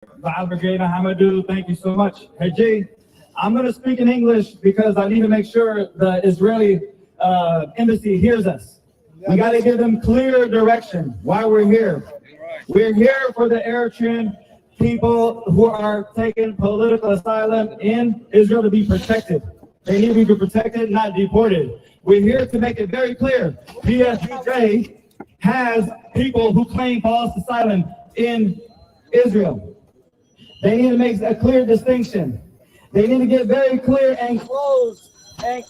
Brigadier Hamadou, thank you so much. Hey, G, I'm going to speak in English because I need to make sure the Israeli embassy hears us. We got to give them clear direction why we're here. We're here for the Eritrean people who are taking political asylum in Israel to be protected. They need to be protected, not deported. We're here to make it very clear. PFDJ has people who claim false asylum in Israel. They need to make a clear distinction. They need to get very clear and close the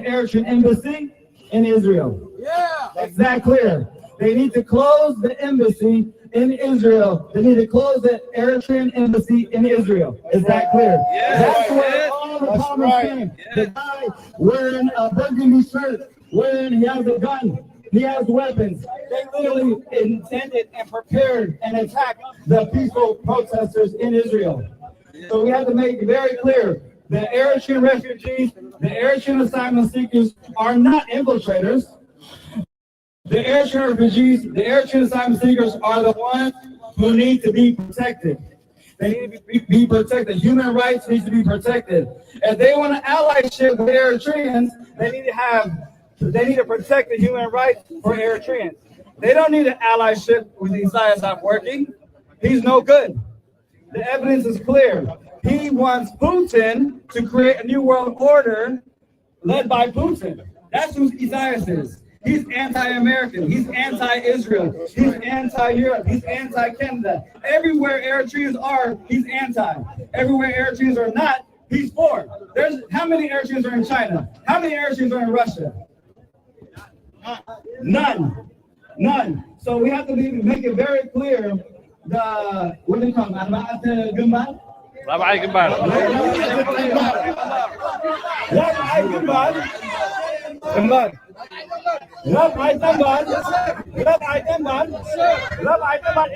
Eritrean embassy in Israel. Yeah, it's that clear. They need to close the embassy in Israel. They need to close the Eritrean embassy in Israel. Is that clear? Yeah. That's where all the comments came. The guy wearing a burgundy shirt, he has a gun, he has weapons. They literally intended and prepared and attacked the peaceful protesters in Israel. So we have to make it very clear. The Eritrean refugees, the Eritrean asylum seekers are not infiltrators. The Eritrean refugees, the Eritrean asylum seekers are the ones who need to be protected. They need to be protected. Human rights needs to be protected. If they want to allyship with Eritreans, they need to protect the human rights for Eritreans. They don't need an allyship with Isaias Afwerki. He's no good. The evidence is clear. He wants Putin to create a new world order led by Putin. That's who Isaias is. He's anti-American. He's anti-Israel. He's anti-Europe. He's anti-Canada. Everywhere Eritreans are, he's anti. Everywhere Eritreans are not, he's for. How many Eritreans are in China? How many Eritreans are in Russia? None. So we have to make it very clear. What do you call it?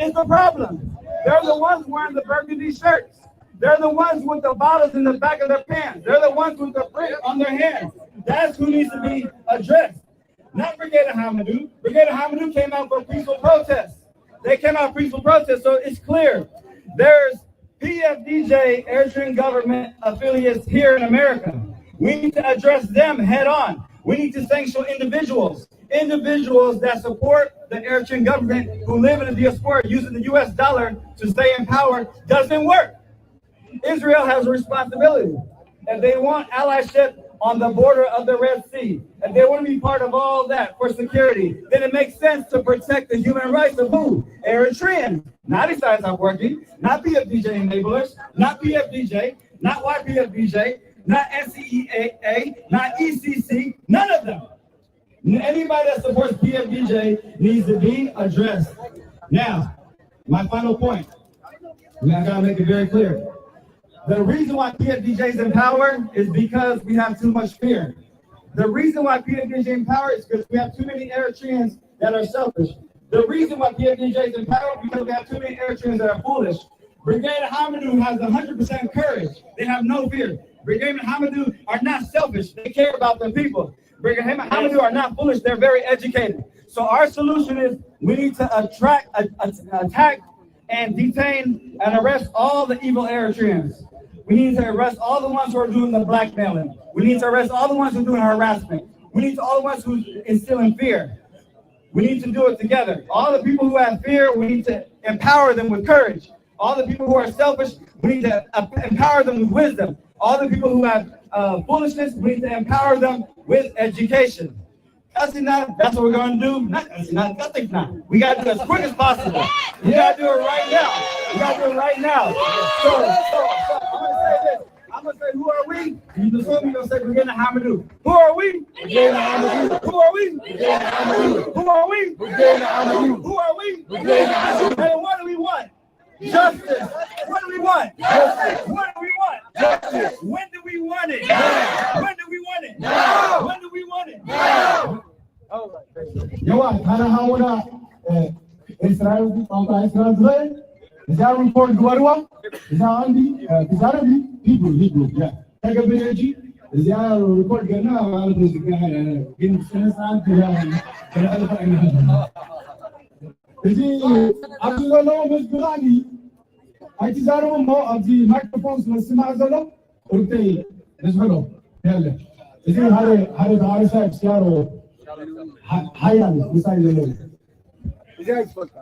Is the problem. They're the ones wearing the burgundy shirts. They're the ones with the bottles in the back of their pants. They're the ones with the print on their hands. That's who needs to be addressed. Not Brigadier Hamadou. Brigadier Hamadou came out for peaceful protests. They came out for peaceful protests, so it's clear. There's PFDJ, Eritrean government affiliates here in America. We need to address them head on. We need to sanction individuals that support the Eritrean government who live in the diaspora using the US dollar to stay in power. Doesn't work. Israel has a responsibility. If they want allyship on the border of the Red Sea, if they want to be part of all that for security, then it makes sense to protect the human rights of who? Eritreans. Not Isaias Afwerki, not PFDJ enablers, not PFDJ, not YPFDJ, not NCEA, not ECC, none of them. Anybody that supports PFDJ needs to be addressed. Now, my final point, I gotta make it very clear. The reason why PFDJ is in power is because we have too much fear. The reason why PFDJ is in power is because we have too many Eritreans that are selfish. The reason why PFDJ is in power is because we have too many Eritreans that are foolish. Brigadier Hamadou has 100% courage. They have no fear. Brigadier Hamadou are not selfish. They care about their people. Brigadier Hamadou are not foolish. They're very educated. So our solution is we need to attack and detain and arrest all the evil Eritreans. We need to arrest all the ones who are doing the blackmailing. We need to arrest all the ones who are doing harassment. We need to all the ones who are instilling fear. We need to do it together. All the people who have fear, we need to empower them with courage. All the people who are selfish, we need to empower them with wisdom. All the people who have foolishness, we need to empower them with education. That's what we're going to do. Nothing now. We got to do it as quick as possible. We got to do it right now. So I'm going to say, who are we? You just told me you're going to say, Brigadier Hamadou. Who are we? Brigadier Hamadou. Who are we? Brigadier Hamadou. Who are we? Brigadier Hamadou. Who are we? Brigadier Hamadou. And what do we want? Justice. What do we want? Justice. What do we want? Justice. When do we want it? Now. When do we want it? Now. When do we want it? Now. Yawa, kana hauna Israel, Israel, is that report Guarua? Is that Andy? Is that Andy? Hebrew, yeah. Take a bit is that report Gana? In እዚህ አብዛኛው መስብራኒ አይትዛረው ሞ ኣብዚ ማይክሮፎን ስለስማዕ ዘሎ ቁርጠይ ንዝብሎ ያለ እዚህ ሃሬ ታሪሳ ሲያሮ ሃያል ምሳይ ዘሎ እዚህ አይስፈካ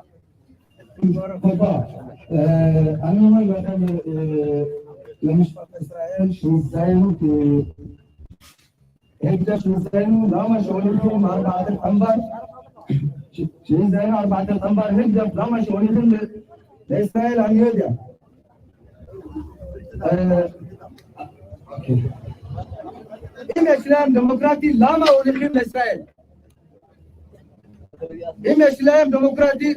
أنا ما بعرف لمش إسرائيل شو زينو في هيك شو زينو لا ما شغلتهم 4 أنبار شو زينو 4 أنبار هيك لا ما شغلتهم لإسرائيل عن يديا إم إسلام ديمقراطي لا ما ولكن لإسرائيل إم إسلام ديمقراطي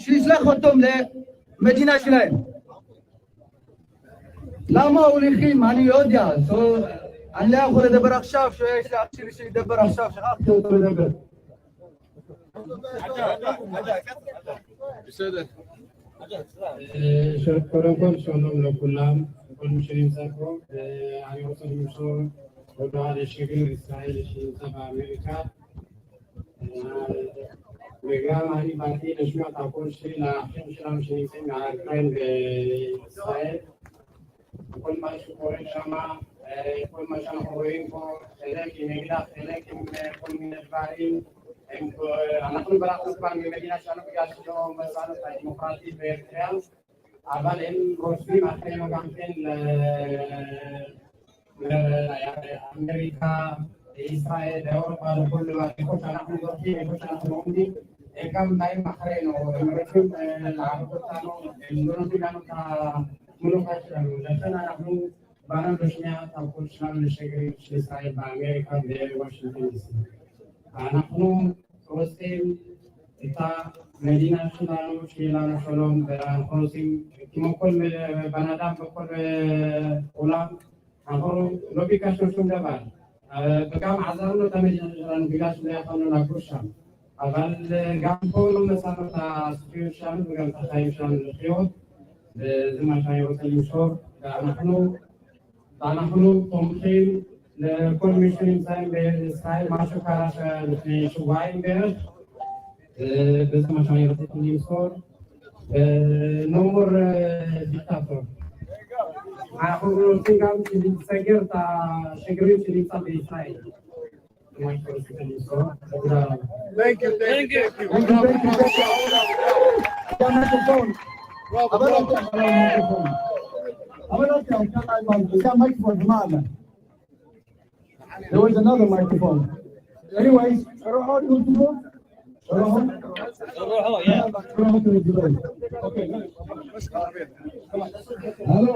شو يسلخوتهم لمدينة إسرائيل لما ولكن ماني يوديا سو أنا لا أخذ دبر أخشاف شو إيش أشيل شيء دبر أخشاف شخص تقول دبر شكرا شلون لكلام كل مشارين سافروا يعني وصل مشروع وضع الشغل الإسرائيلي في أمريكا وقام هني بعدين نشوف تقول شيء لا شلون شيء مع إسرائيل بإسرائيل كل ما يشوفون شما كل ما شافوين لكن نقدر لكن كل من البارين אנחנו ברחנו כבר ממדינה שלנו בגלל שלא מצאנו את הדמוקרטיה באריתריאה, אבל הם רושמים אחרינו גם כן לאמריקה, לישראל, לאירופה, לכל איפה שאנחנו זורקים, איפה שאנחנו עומדים, הם גם באים אחרינו, הם רוצים לעבוד אותנו, הם לא נותנים לנו את המלוכה שלנו, לכן אנחנו באנו לשמיע את הקול שלנו לשגריר של ישראל באמריקה ובוושינגטון די.סי. אנחנו רוצים את המדינה שלנו, שיהיה לנו שלום, ואנחנו רוצים, כמו כל בן אדם בכל עולם, אנחנו לא ביקשנו שום דבר, וגם עזרנו את המדינה שלנו בגלל שלא יכולנו לגור שם, אבל גם פה לא מצאנו את הזכויות שלנו וגם את החיים שלנו לחיות, וזה מה שאני רוצה למסור, ואנחנו תומכים לכל מי שנמצאים בישראל, משהו קרה לפני שבועיים בערך, וזה מה שאני רציתי למסור. No more dictator. אנחנו רוצים גם לסגר את השגרירים שנמצא בישראל. זה מה שרציתי למסור. תודה רבה. Thank you. There was another microphone. Anyways, okay. Hello.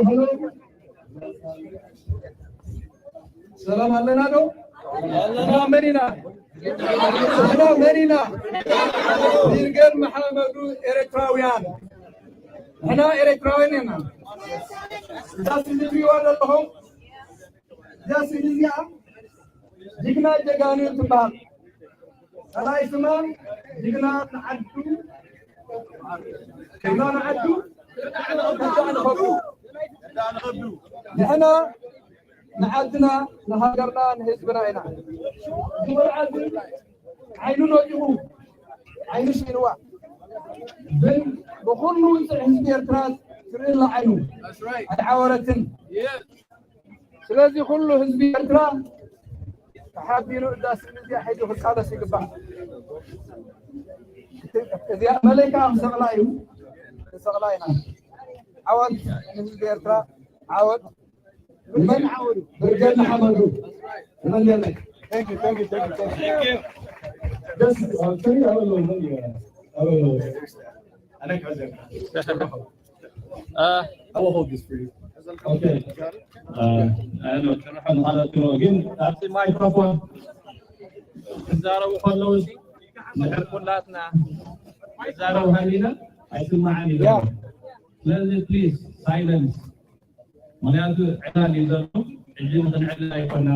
Salam alaikum. Salam Medina. Dirgan Muhammadu Eritrean. Hana Eritrean hena. Jasin dibi wala lahum. Jasin diya. جينا جاني تبار أنا اسمه جينا نعدو نحن نعدنا نهاجرنا نهزبنا هنا عيننا يهو عين شنوا بن بخلو حزب إرتراز ترين لا عينو عورتن سلازي كله حزب إرتراز حابين الناس اللي حيدوا في القادة سيقبع إذا ملكة سغلاينا عود من بيرترا عود من عود برجال حمدو من يلك thank you بس تري أول أنا كذا I will hold this for you. Okay. أنا شرحنا على التلوجين. أعطي مايكروفون. زاروا خلوش. نحن كلاتنا. زاروا هلينا. أسمع عني. Please, please, silence. مليانتو عنا ليزرو. الجيم تنعلنا يكوننا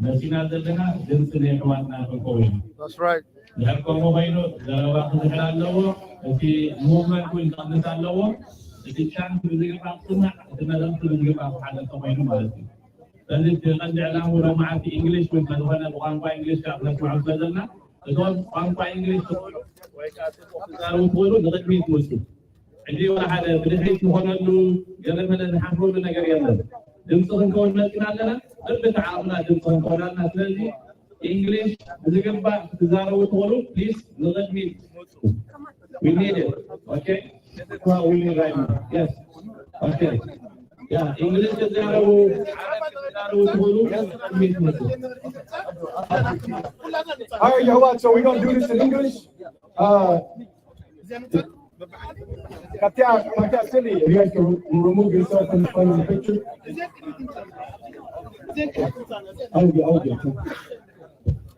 مسينا دلنا جنس نيكواتنا بالقوي. That's right. نحكم موبايلو. زاروا واحد حلال لو. في movement كل ناس لو. إذا كان في ذيك الصنع تنادم في ذيك الحالة طبيعية مالتي. لازم تغني على ولو مع في إنجليش مثل وأنا بغني إنجليش كأنك مع بدلنا. تقول بغني إنجليش تزاروا تقولوا نغتميت مسلم عندي ولا حدا بدحيت مهنلو جلبنا نحفروا لنا قرينا دمصهم كون ملكنا لنا قد تعاوننا دمصهم كون لنا سلازي انجليش بزقبا تزاروا تقولوا بليز نغتميت we need it okay well we need right now yes okay yeah english تزاروا تقولوا نغتميت مسلم All right, y'all. So we're gonna do this in English. Katya Silly, if you guys can remove yourself from the picture. Okay.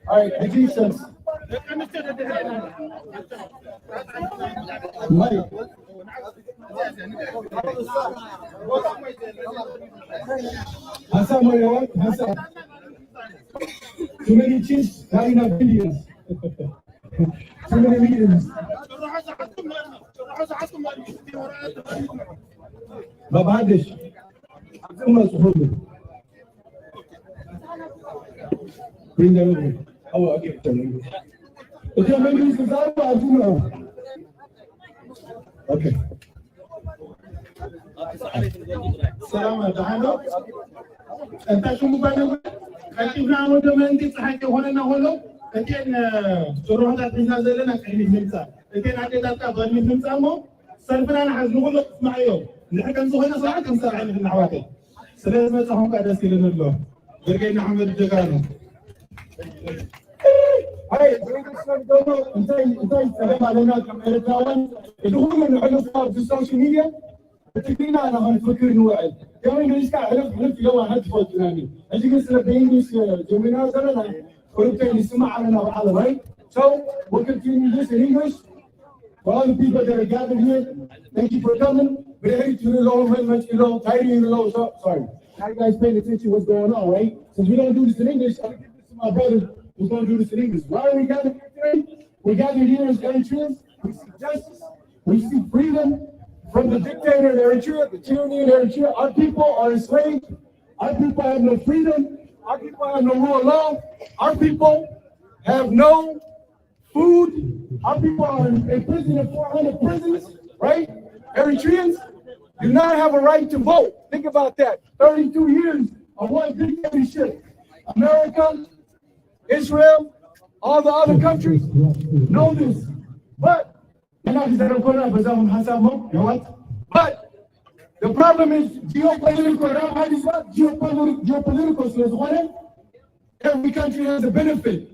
All right, the Jesus. Mike. Hassan. Too many chiefs, not enough videos. Too many meetings. ما بعدش. ثم صحابي. Bring them over. Oh, okay. Okay, maybe this is all I do. Okay. السلام عليكم. أنت شو مبالغ؟ كيفنا عودة من دي صحيح هنا هولو. لكن شروط التنازل لنا كأني نمسا. لكن عندي ذاك ظني نمسا مو. سلفنا نحن نقول لك معيو. نحن كنزوجنا صراحة كنسا عين في النحواتي. سلام ما تهم قاعد أسيلنا الله. برجعنا حمد الجيران. هاي انت سلام علينا كاميرتاوان. الأمور من العلوم في السوشيال ميديا. تكلينا أنا هنفكر نوعي. كمان إنجليز كحلف يوم هاد فوت نامي. أجي قصة بإنجليز جمينا زلنا. ولكن نسمع عننا وعلى right. So we'll continue this in English. For all the people that are gathered here, thank you for coming. We're heading to the low, much below, tidy in the low. So sorry. Now you guys paying attention to what's going on, right? Since we don't do this in English, I'm gonna give this to my brother who's gonna do this in English. Why are we gathered here today? We gathered here as Eritreans. We seek justice. We seek freedom from the dictator in Eritrea, the tyranny in Eritrea. Our people are enslaved. Our people have no freedom. Our people have no rule of law. Our people have no food. Our people are in prison in 400 prisons, right? Eritreans do not have a right to vote. Think about that. 32 years of one dictatorship. America, Israel, all the other countries know this. But the problem is geopolitical. Every country has a benefit.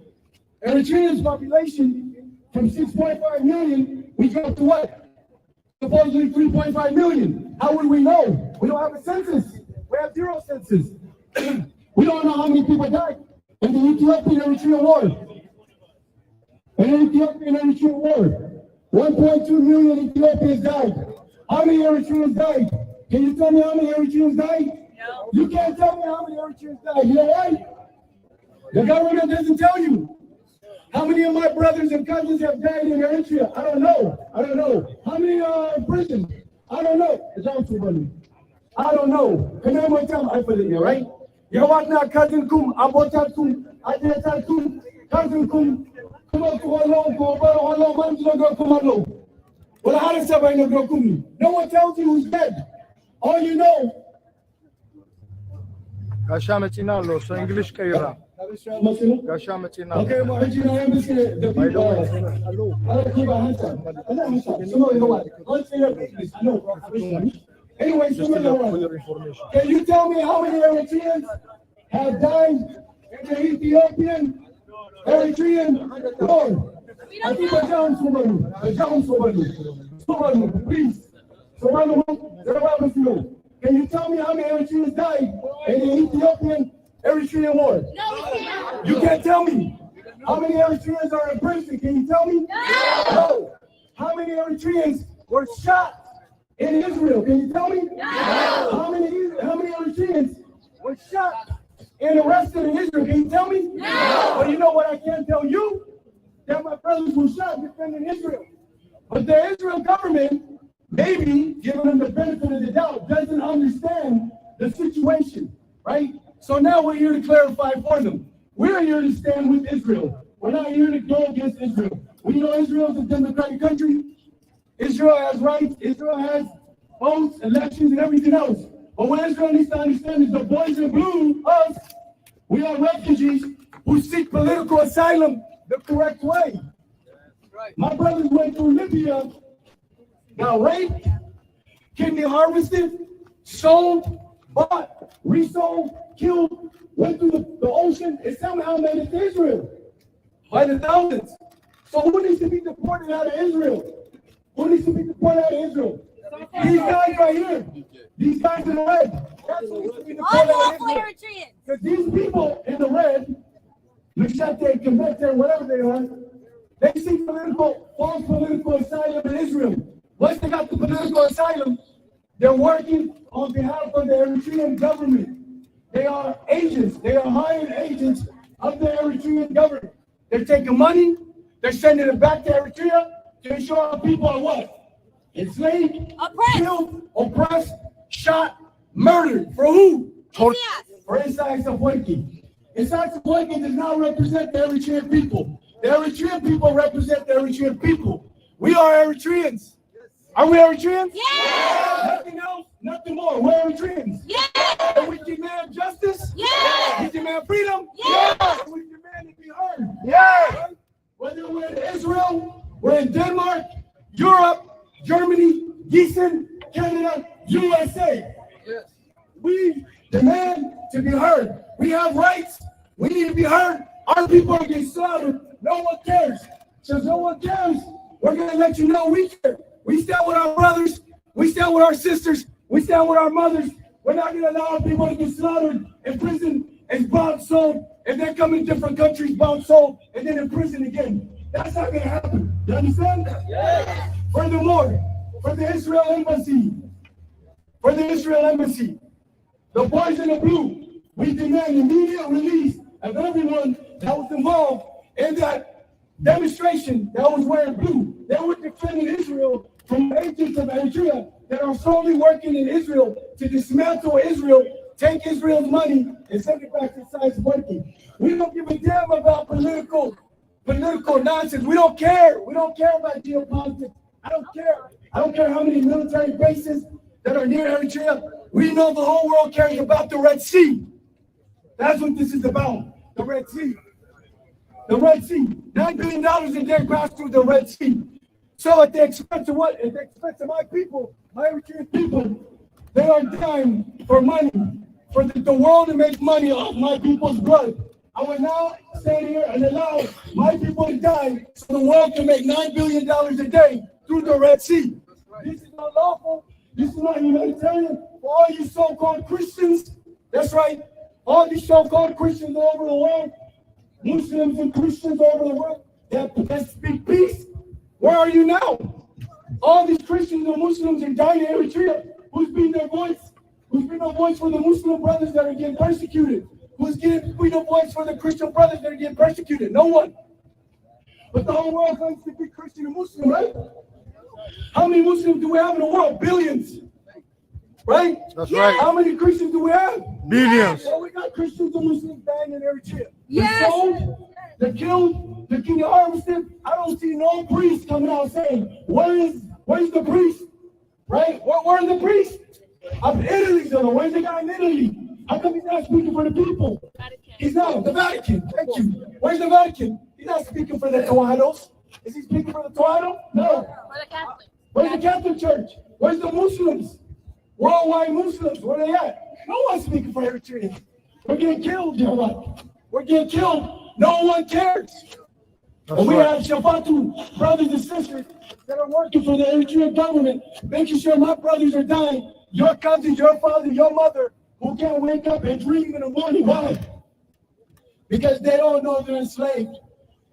Eritrea's population from 6.5 million, we dropped to what? Supposedly 3.5 million. How would we know? We don't have a census. We have zero census. We don't know how many people died in the Ethiopian-Eritrean war. In the Ethiopian-Eritrean war, 1.2 million Ethiopians died. How many Eritreans died? Can you tell me how many Eritreans died? No. You can't tell me how many Eritreans died. You know why? The government doesn't tell you. How many of my brothers and cousins have died in Eritrea? I don't know. How many are in prison? I don't know. I don't know. And then one time I put it here, right? You want now cousin kum, abotakum, adetakum, cousin kum, come up to alone, go alone, man to go come alone. Well, how does somebody know kum? No one tells you who's dead. All you know. Gasha machina lo, so English kaira. Gasha machina. Okay, well, you know, the people. Hello. Anyway, can you tell me how many Eritreans have died in the Ethiopian-Eritrean war? I think a John Subaru, please. Can you tell me how many Eritreans died in the Ethiopian-Eritrean war? No. You can't tell me. How many Eritreans are in prison? Can you tell me? No. How many Eritreans were shot in Israel? Can you tell me? No. How many Eritreans were shot and arrested in Israel? Can you tell me? No. Well, you know what I can't tell you? That my brothers were shot defending Israel. But the Israel government, maybe giving them the benefit of the doubt, doesn't understand the situation, right? So now we're here to clarify for them. We're here to stand with Israel. We're not here to go against Israel. We know Israel is a democratic country. Israel has rights. Israel has votes, elections, and everything else. But what Israel needs to understand is the boys in blue, us, we are refugees who seek political asylum the correct way. My brothers went through Libya, got raped, kidney harvested, sold, bought, resold, killed, went through the ocean, and somehow made it to Israel by the thousands. So who needs to be deported out of Israel? Who needs to be deported out of Israel? These guys right here. These guys in the red. That's who needs to be deported out of Israel. Because these people in the red, Meshete, Kemete, whatever they are, they seek false political asylum in Israel. Once they got the political asylum, they're working on behalf of the Eritrean government. They are agents. They are hired agents of the Eritrean government. They're taking money. They're sending it back to Eritrea to ensure our people are what? Enslaved, killed, oppressed, shot, murdered. For who? For Isaiah Safoiki. Isaiah Safoiki does not represent the Eritrean people. The Eritrean people represent the Eritrean people. We are Eritreans. Are we Eritreans? Yes. Nothing else, nothing more. We're Eritreans. Yes. And we demand justice. Yes. We demand freedom. Yes. And we demand to be heard. Yes. Right? Whether we're in Israel, we're in Denmark, Europe, Germany, Gießen, Canada, USA. Yes. We demand to be heard. We have rights. We need to be heard. Our people are getting slaughtered. No one cares. Since no one cares, we're going to let you know we care. We stand with our brothers. We stand with our sisters. We stand with our mothers. We're not going to allow our people to get slaughtered in prison and bombed, sold, and then come in different countries, bombed, sold, and then in prison again. That's not going to happen. You understand? Yes. Furthermore, for the Israel embassy, the boys in the blue, we demand immediate release of everyone that was involved in that demonstration that was wearing blue. They were defending Israel from agents of Eritrea that are solely working in Israel to dismantle Israel, take Israel's money, and send it back to sites working. We don't give a damn about political nonsense. We don't care. We don't care about geopolitics. I don't care. I don't care how many military bases that are near Eritrea. We know the whole world cares about the Red Sea. That's what this is about, the Red Sea. The Red Sea. $9 billion a day pass through the Red Sea. So at the expense of what? At the expense of my people, my Eritrean people, they are dying for money, for the world to make money off my people's blood. I will now stand here and allow my people to die so the world can make $9 billion a day through the Red Sea. This is not lawful. This is not humanitarian. For all you so-called Christians, that's right, all these so-called Christians all over the world, Muslims and Christians all over the world, that speak peace. Where are you now? All these Christians and Muslims are dying in Eritrea. Who's been their voice? Who's been the voice for the Muslim brothers that are getting persecuted? Who's been the voice for the Christian brothers that are getting persecuted? No one. But the whole world claims to be Christian and Muslim, right? How many Muslims do we have in the world? Billions. Right? That's right. How many Christians do we have? Billions. So we got Christians and Muslims dying in Eritrea. Yes. They're sold, they're killed, they're getting harvested. I don't see no priest coming out saying, where's the priest? Right? Where are the priests? Of Italy, though. Where's the guy in Italy? How come he's not speaking for the people? He's not. The Vatican. Thank you. Where's the Vatican? He's not speaking for the Tewahedos. Is he speaking for the Tewahedo? No. For the Catholic. Where's the Catholic Church? Where's the Muslims? Worldwide Muslims, where they at? No one's speaking for Eritrea. We're getting killed, Jawad. We're getting killed. No one cares. And we have Shafatu brothers and sisters that are working for the Eritrean government, making sure my brothers are dying. Your cousins, your father, your mother, who can't wake up and dream in the morning. Why? Because they don't know they're enslaved.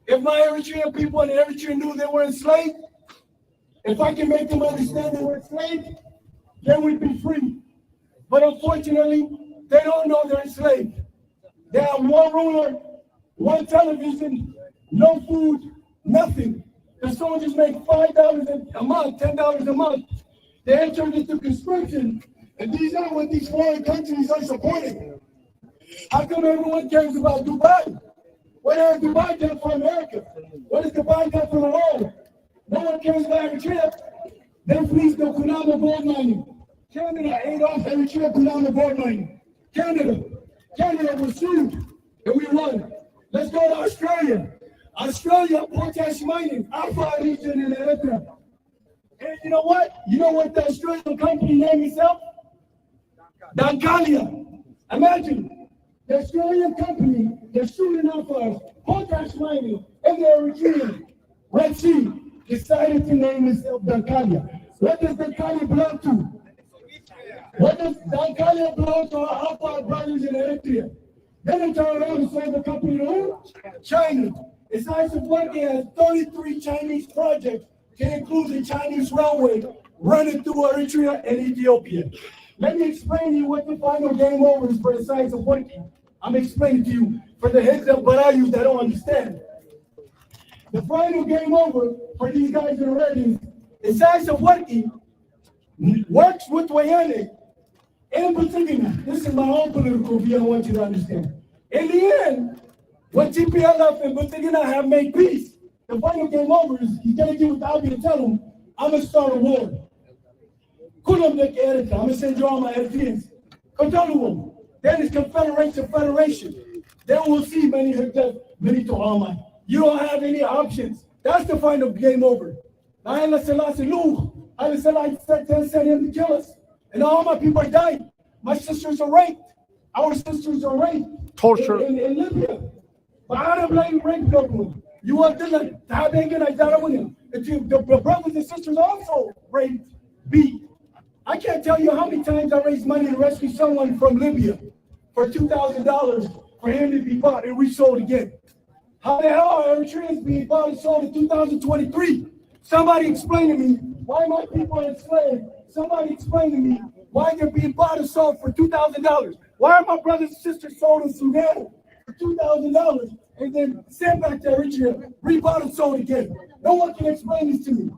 If my Eritrean people in Eritrea knew they were enslaved, if I can make them understand they were enslaved, then we'd be free. But unfortunately, they don't know they're enslaved. They have one ruler, one television, no food, nothing. The soldiers make $5 a month, $10 a month. They entered into conscription, and these are what these foreign countries are supporting. How come everyone cares about Dubai? What has Dubai done for America? What has Dubai done for the world? No one cares about Eritrea. They fleeced the Kunama gold mining. Canada ate off Eritrea Kunama gold mining. Canada was sued, and we won. Let's go to Australia. Australia, potash mining, Afar region in Eritrea. And you know what? You know what the Australian company named itself? Dankalia. Imagine, the Australian company, they're shooting off us, potash mining, and they're Eritrean. Red Sea decided to name itself Dankalia. What does Dankalia belong to? What does Dankalia belong to our Afar brothers in Eritrea? Then they turn around and say the company to who? China. It's nice of working has 33 Chinese projects to include the Chinese railway running through Eritrea and Ethiopia. Let me explain to you what the final game over is for the science of working. I'm explaining to you for the heads up barayus that don't understand. The final game over for these guys in the red is science of working works with Wayane and Butigina. This is my own political view. I want you to understand. In the end, when TPLF and Butigina have made peace, the final game over is he's going to get with Abiy and tell him, I'm going to start a war. I'm going to send you all my Eritreans. Then it's confederation, federation. Then we'll see many to Alma. You don't have any options. That's the final game over. Haile Selassie sent him to kill us. And all my people are dying. My sisters are raped. Our sisters are raped. Torture. In Libya. But I don't blame rape government. You want to the brothers and sisters also raped, beat. I can't tell you how many times I raised money to rescue someone from Libya for $2,000 for him to be bought and resold again. How the hell are Eritreans being bought and sold in 2023? Somebody explain to me why my people are enslaved. Somebody explain to me why they're being bought and sold for $2,000. Why are my brothers and sisters sold in Sudan for $2,000 and then sent back to Eritrea, rebought and sold again? No one can explain this to me.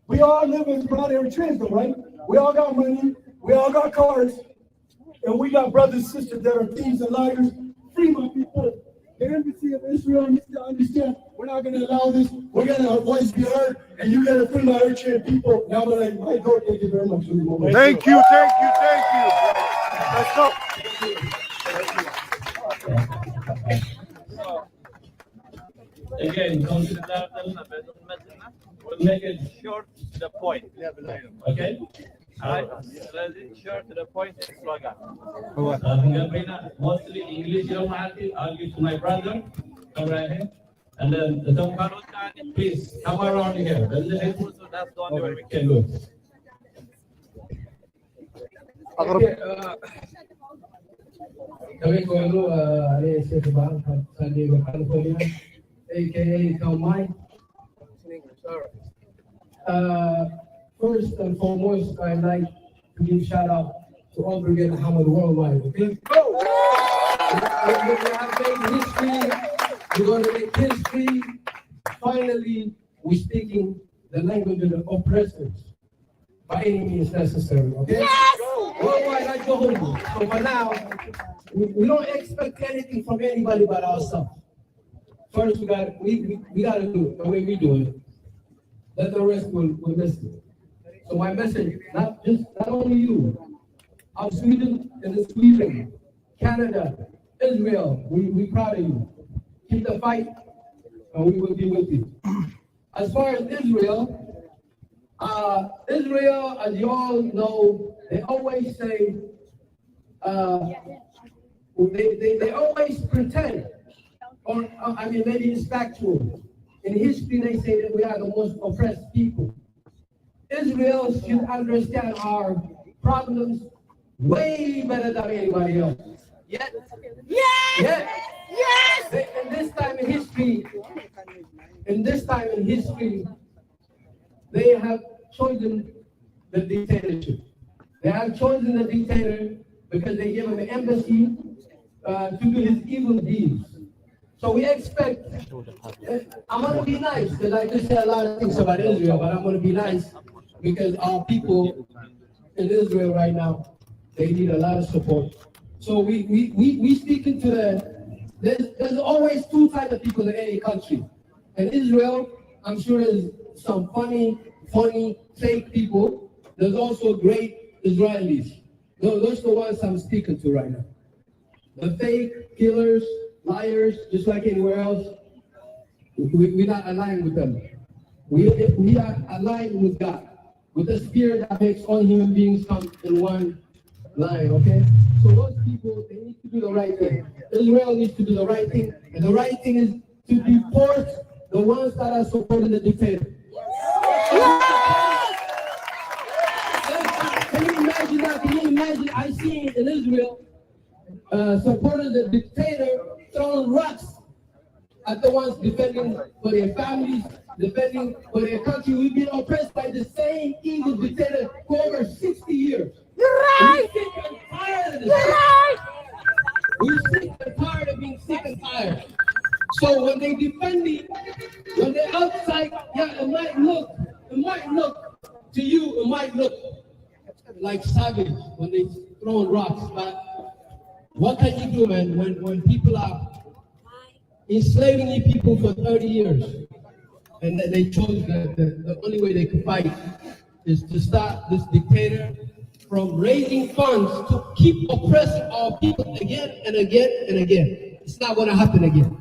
We all live as proud Eritreans though, right? We all got money, we all got cars, and we got brothers and sisters that are thieves and liars. Free my people. The embassy of Israel needs to understand we're not going to allow this. We're going to our voice be heard, and you got to free my Eritrean people. Now, but like, my God, thank you very much. Thank you. Let's go. Again, we'll make it short to the point. okay. All right, short to the point. Slogan. Mostly English, I'll give to my brother. Come right here. And then the Tomkano, please come around here. So that's the only way we can do it. Kami ko ali sa Tabang San Diego, California, aka Kalmai. First and foremost, I'd like to give shout out to all Brigade Hamad worldwide. Okay? We have made history. We're going to make history. Finally, we're speaking the language of the oppressors by any means necessary. Okay? Yes! Worldwide, I go home. So for now, we don't expect anything from anybody but ourselves. First, we got to do it the way we do it. Let the rest will listen. So my message, not only you, our Sweden and Sweden, Canada, Israel, we proud of you. Keep the fight, and we will be with you. As far as Israel, as you all know, they always say, they always pretend, or I mean, maybe it's factual. In history, they say that we are the most oppressed people. Israel should understand our problems way better than anybody else. Yet, in this time in history, they have chosen the dictatorship. They have chosen the dictator because they give him an embassy to do his evil deeds. So we expect, I'm going to be nice because I just said a lot of things about Israel, but I'm going to be nice because our people in Israel right now, they need a lot of support. So we speaking to There's always two types of people in any country. In Israel, I'm sure there's some funny, fake people. There's also great Israelis. Those are the ones I'm speaking to right now. The fake killers, liars, just like anywhere else, we're not aligned with them. We are aligned with God, with the spirit that makes all human beings come in one line, okay? So those people, they need to do the right thing. Israel needs to do the right thing, and the right thing is to deport the ones that are supporting the dictator. Can you imagine that? Can you imagine? I see in Israel supporting the dictator throwing rocks at the ones defending for their families, defending for their country. We've been oppressed by the same evil dictator for over 60 years. You're right. We're sick and tired of this. You're right. We're sick and tired of being sick and tired. So when they defend me, when they're outside, yeah, it might look to you, it might look like savage when they throw rocks. But what can you do, man, when people are enslaving people for 30 years and they chose the only way they could fight is to stop this dictator from raising funds to keep oppressing our people again and again and again. It's not going to happen again.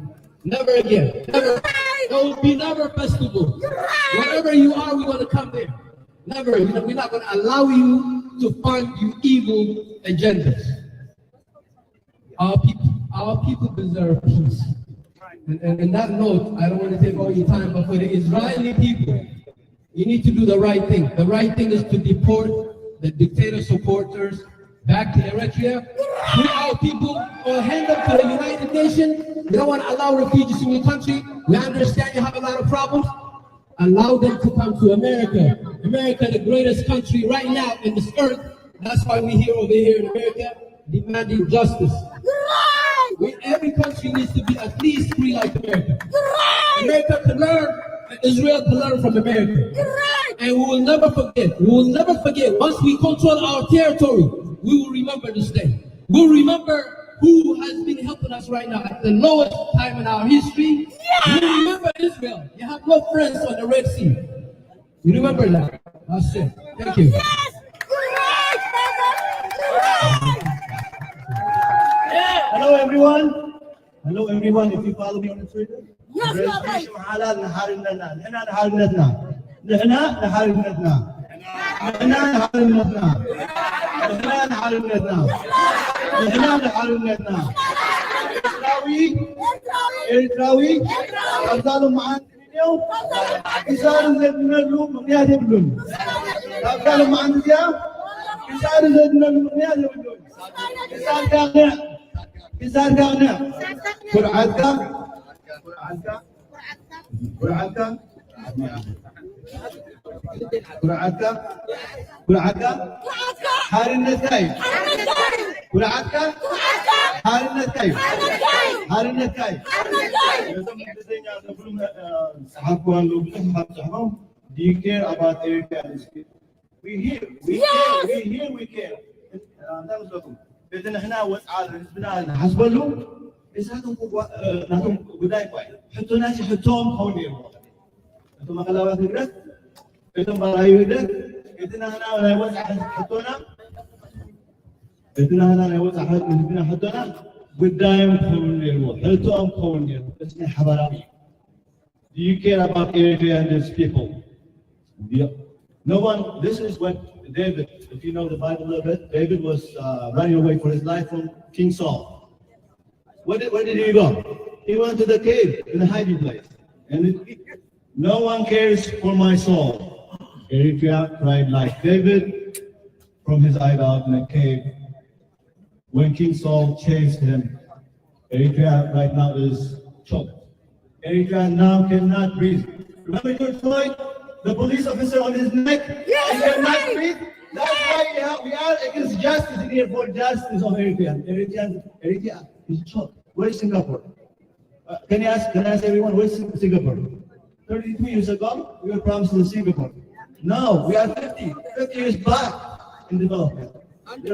Never again. Never. There will be never festival. Wherever you are, we're going to come there. Never. We're not going to allow you to fund your evil agendas. Our people deserve peace. And on that note, I don't want to take all your time, but for the Israeli people, you need to do the right thing. The right thing is to deport the dictator supporters back to Eritrea. Free our people or hand them to the United Nations. We don't want to allow refugees in your country. We understand you have a lot of problems. Allow them to come to America. America, the greatest country right now in this earth. That's why we're here over here in America, demanding justice. Every country needs to be at least free like America. America can learn, and Israel can learn from America. And we will never forget. We will never forget. Once we control our territory, we will remember this day. We'll remember who has been helping us right now at the lowest time in our history. You remember Israel. You have no friends on the Red Sea. You remember that. That's it. Thank you. Hello everyone. Hello everyone. If you follow me on Twitter. Registration halal naharinatna. Nahna naharinatna. Nahna naharinatna. Nahna naharinatna. Nahna naharinatna. Nahna naharinatna. Eritrawi. Abdalum ma'an اليوم. إسار زدنا اللوم مياه يبلون. Abdalum ma'an dia. Isar زدنا اللوم مياه يبلون. إسار كاغنا. إسار كاغنا. قرعتك. قرعتك. قرعتك. قرعتك. قرعتك. حارنا كاي. قرعتك. حارنا كاي. حارنا كاي. Do you care about Eritrea? We care. We care. إذا نحن وسعال حسبنا حسبلهم إذا نحن بداية كويس حطوا ناس حطهم هون يروح أنتم ما خلاوات نقدر أنتم برايو نقدر إذا نحن وسع حطونا إذا نحن وسع حطونا بداية هون يروح حطهم هون يروح اسمه حضاري. Do you care about Eritrea and its people? No one. This is what David, if you know the Bible a little bit, David was running away for his life from King Saul. Where did he go? He went to the cave, in the hiding place. And no one cares for my soul. Eritrea cried like David from his hideout in a cave. When King Saul chased him, Eritrea right now is choked. Eritrea now cannot breathe. Remember George Floyd? The police officer on his neck, he cannot breathe. That's why we are against justice here for justice of Eritrea. Eritrea is choked. Where is Singapore? Can I ask everyone, where is Singapore? 32 years ago, we were promised in Singapore. No, we are 50 years back in development.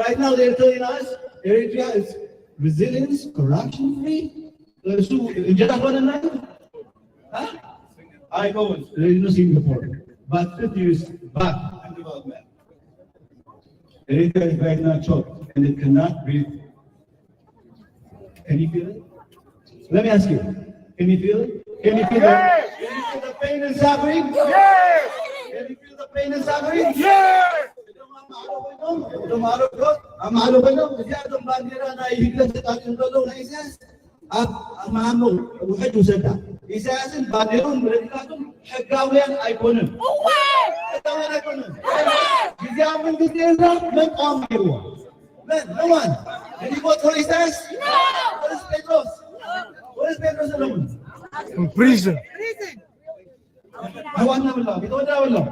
Right now, they're telling us Eritrea is resilience, corruption-free. እሱ እንጀራ ሆነና I go, there is no Singapore, but 50 years back in development. Eritrea is right now choked and it cannot breathe. Can you feel it? Let me ask you, can you feel it? Can you feel it? Can you feel the pain and suffering? Yes! Can you feel the pain and suffering? Yes! I'm out of window. If you have the bandera, I hit the touching the low, he says, I'm وحده سدها إساساً بعدين بريكاتهم حكاويان أيقونن حكاويان أيقونن إذا من قدرنا من قام يروح من no one and you vote for ISIS what is Pedro's alone In prison. هوانا بالله بتودا بالله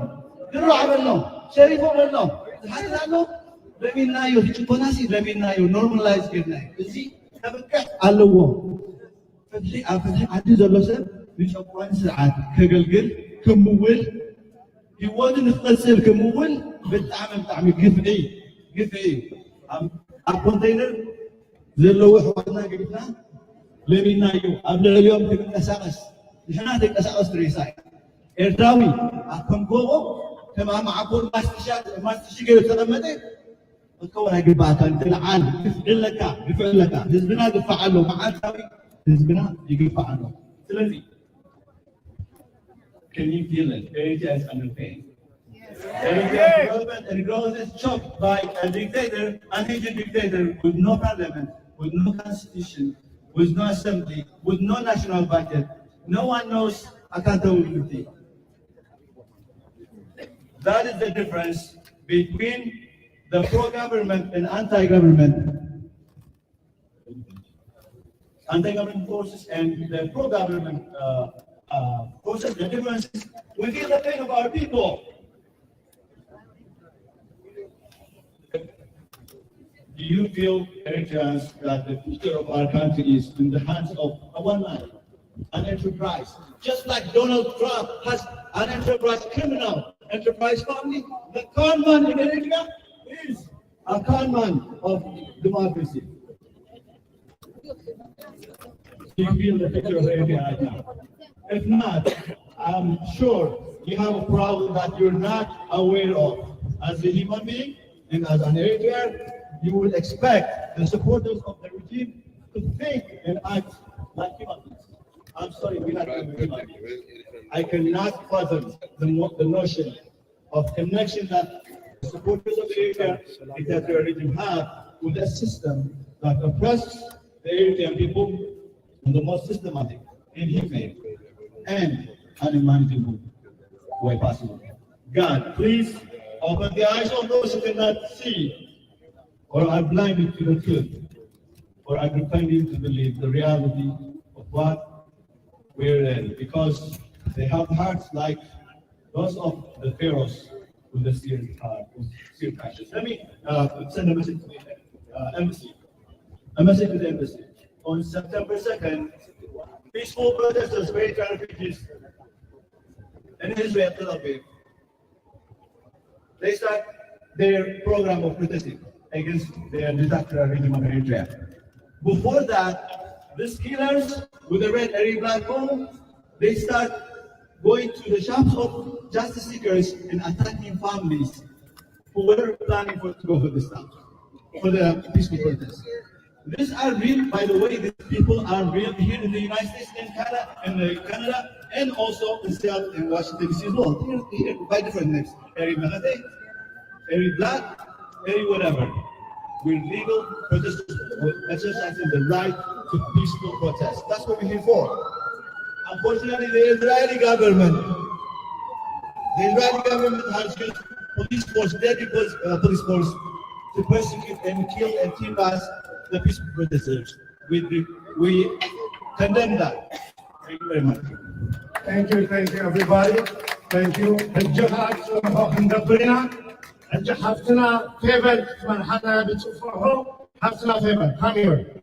نروح بالله شريفه بالله هذا له لمينا يو تشوفوا ناسي لمينا يو normalize كنا إزاي تبكح علوه فتحي عدي زلوسه بيشوفون ساعات كجلجل كمول يوادن القسل كمول بتعمل قفعي الكونتينر زلوا حوالنا قلنا لمينا يو قبل اليوم تنقساقس نحن تنقساقس تريساي إرداوي أكون جوه تمام عبور ما تشجع تلمده الكون هيجيبها كان تلعان يفعل لك حزبنا دفع له مع تاوي حزبنا يدفع له سلسي Can you feel it? Eritrea is under pain. Eritrea's development and growth is choked by a dictator, an Egypt dictator with no parliament, with no constitution, with no assembly, with no national budget. No one knows accountability. That is the difference between the pro-government and anti-government forces and the pro-government forces. The difference is we feel the pain of our people. Do you feel, Eritreans, that the future of our country is in the hands of one man, an enterprise, just like Donald Trump has an enterprise criminal enterprise family? The conman in Eritrea is a conman of democracy. Do you feel the picture of Eritrea right now? If not, I'm sure you have a problem that you're not aware of. As a human being and as an Eritrean, you would expect the supporters of the regime to think and act like human beings. I'm sorry, we're not human beings. I cannot fathom the notion of connection that the supporters of the Eritrean regime have with a system that oppresses the Eritrean people in the most systematic, inhumane, and unimaginable way possible. God, please open the eyes of those who cannot see or are blinded to the truth or are pretending to believe the reality of what we're in, because they have hearts like those of the pharaohs with the seared passions. Let me send a message to the embassy. A message to the embassy. On September 2nd, peaceful protesters, Eritrean refugees in Israel, Tel Aviv, they start their program of protesting against the dictatorial regime of Eritrea. Before that, these killers with the red Arab black hole, they start going to the shops of justice seekers and attacking families who were planning to go for this stuff, for the peaceful protest. These are real, by the way, these people are real here in the United States, in Canada, and also in Seattle and Washington DC as well. Here by different names. Eri Melade, Eri Black, Eri whatever. We're legal protesters, we're exercising the right to peaceful protest. That's what we're here for. Unfortunately, the Israeli government has used police force, deadly police force, to persecute and kill and tear gas the peaceful protesters. We condemn that. Thank you very much. Thank you, everybody. Thank you. حفتنا فيبل من حنا بتشوفه حفتنا فيبل. Come here.